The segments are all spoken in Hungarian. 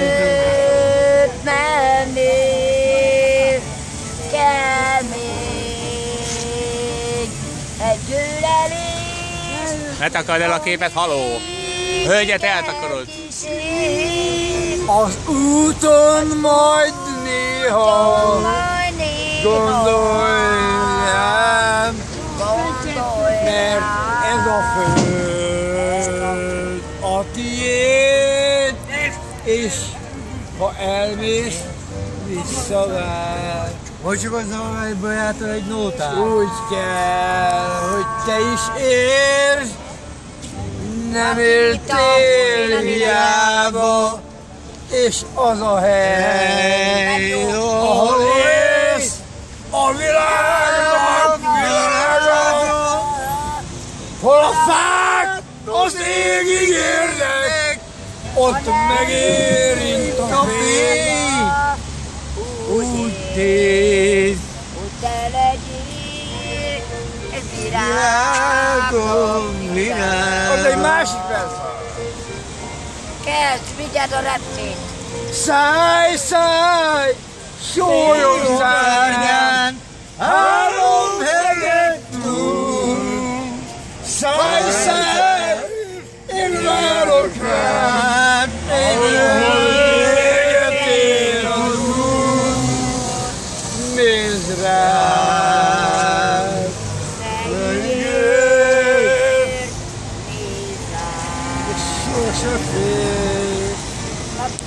Mielőtt mennél, kell még egy gyűlölés. Ne takard el a képet, haló! Hölgyet eltakarod! Az úton majd néha gondolj rám, mert ez a föld a tiéd, és ha elmész, visszavár. Hogy csak az a barátom egy nótát? Úgy kell, hogy te is értsd, nem éltél hiába, és az a hely, ahol élsz, a világnak világa, hol a fák az égig érnek, ott megérint a fény, úgy tézd, hogy te legyél virágom, virág. az egy másik vers. Kezd, vigyázz a repcét! Száj, száj, sólyom szárnyán, három hegyet túl. Száj, száj, én várok rád, ahol véget ér az út. Nézd rád, sose fél,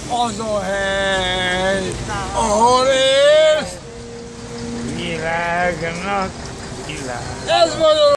az a hely, ahol élsz, Világnak világ. ez van a